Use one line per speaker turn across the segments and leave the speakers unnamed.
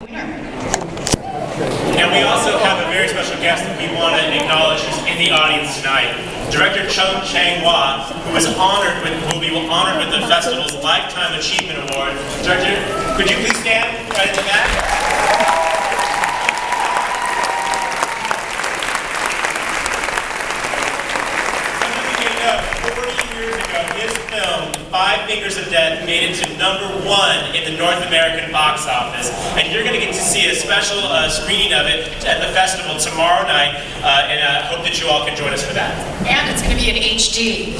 And we also have a very special guest that we want to acknowledge who's in the audience tonight. Director Chung Chang-Hwa, who will be honored with the festival's Lifetime Achievement Award. Director, could you please stand right in the back? Some of you may know, 40 years ago, his film, Five Fingers of Death, made it to #1 in the North American box office. And you're going to get to see a special screening of it at the festival tomorrow night, and I hope that you all can join us for that.
And it's going to be in HD,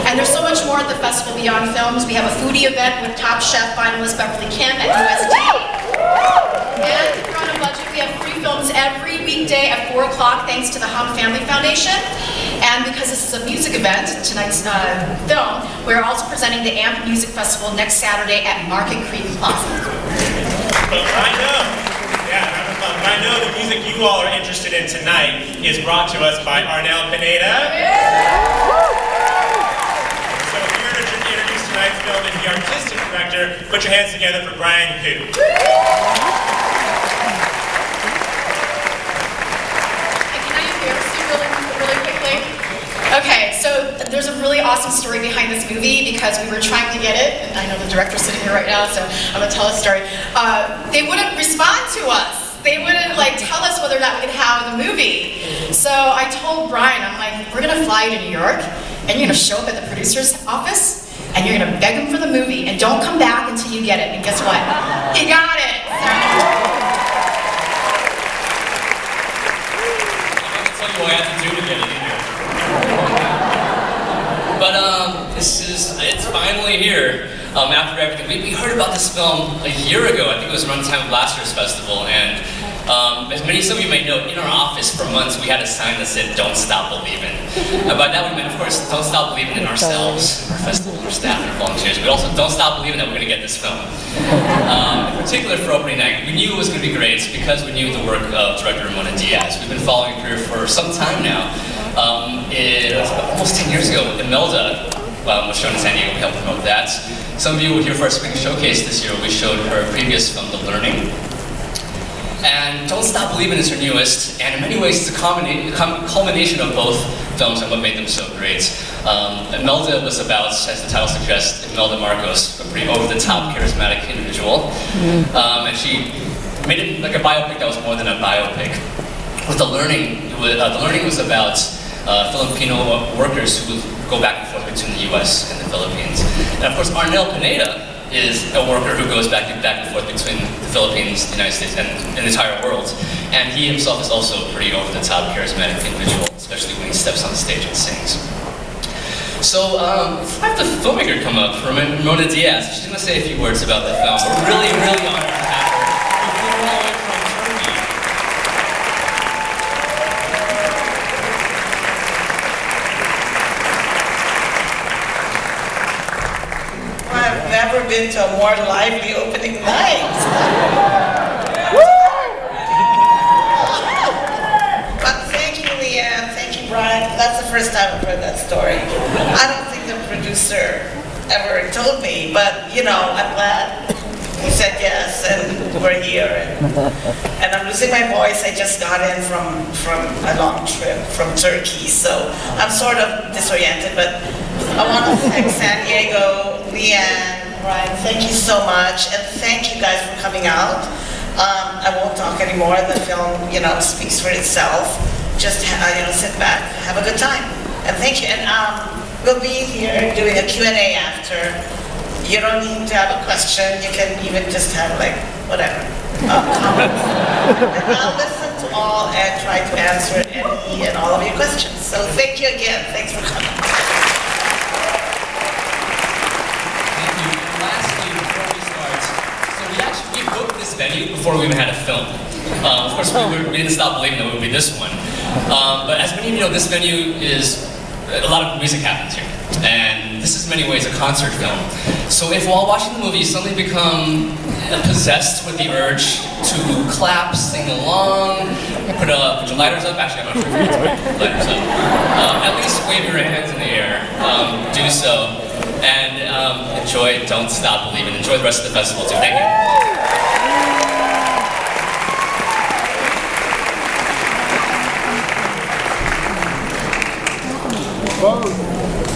And there's so much more at the festival beyond films. We have a foodie event with Top Chef finalist Beverly Kim at USD. And if you're on a budget, we have free films every weekday at 4 o'clock thanks to the Hum Family Foundation. And because this is a music event, tonight's film, we're also presenting the AMP Music Festival next Saturday at Market Creek Plaza.
But I know the music you all are interested in tonight is brought to us by Arnel Pineda. So here to introduce tonight's film is the artistic director. Put your hands together for Brian Hu.
Can I embarrass you really quickly? Okay, so there's a really awesome story behind this movie because we were trying to get it, and I know the director's sitting here right now, so I'm going to tell a story. They wouldn't respond to us. They wouldn't tell us whether or not we could have the movie. So I told Brian, I'm like, we're going to fly you to New York, and you're going to show up at the producer's office, and you're going to beg him for the movie, and don't come back until you get it. And guess what? He got it.
I can't tell you what I have to do to get it either. But it's finally here. After everything, we heard about this film a year ago. I think it was around the time of last year's festival, and as some of you may know, in our office for months we had a sign that said "Don't Stop Believing." And by that we meant, of course, don't stop believing in ourselves, our festival, our staff, and our volunteers, but also don't stop believing that we're going to get this film. In particular for opening night, we knew it was going to be great because we knew the work of director Ramona Diaz. We've been following her for some time now. It was almost 10 years ago, Imelda was shown in San Diego. We helped promote that. Some of you were here for our spring showcase this year. We showed her previous film, The Learning. And Don't Stop Believing is her newest, and in many ways it's a culmination of both films and what made them so great. Imelda was about, as the title suggests, Imelda Marcos, a pretty over-the-top, charismatic individual. And she made it like a biopic that was more than a biopic. With The Learning, The Learning was about Filipino workers who would go back and forth between the US and the Philippines. And of course, Arnel Pineda is a worker who goes back and forth between the Philippines, the United States, and the entire world. And he himself is also a pretty over-the-top, charismatic individual, especially when he steps on stage and sings. So, let's have the filmmaker come up, Ramona Diaz. She's going to say a few words about the film. We're really, really honored to have her. We flew all the way from Turkey.
I've never been to a more lively opening night. But thank you, Leanne. Thank you, Brian. That's the first time I've heard that story. I don't think the producer ever told me, but I'm glad he said yes, and we're here. And I'm losing my voice. I just got in from a long trip from Turkey, so I'm sort of disoriented, but I want to thank San Diego, Leanne, Brian, thank you so much, and thank you guys for coming out. I won't talk anymore. The film, speaks for itself. Just, sit back, have a good time, and thank you. And we'll be here doing a Q&A after. You don't need to have a question. You can even just have whatever comments. And I'll listen to all and try to answer any and all of your questions. So thank you again. Thanks for coming.
We booked this venue before we even had a film. Of course, we didn't stop believing that it would be this one. But as many of you know, this venue is, a lot of music happens here. And this is in many ways a concert film. So if while watching the movie you suddenly become possessed with the urge to clap, sing along, put your lighters up, actually I'm not sure if you put lighters up, at least wave your hands in the air, do so. And enjoy Don't Stop Believing. Enjoy the rest of the festival too. Thank you.
Vote.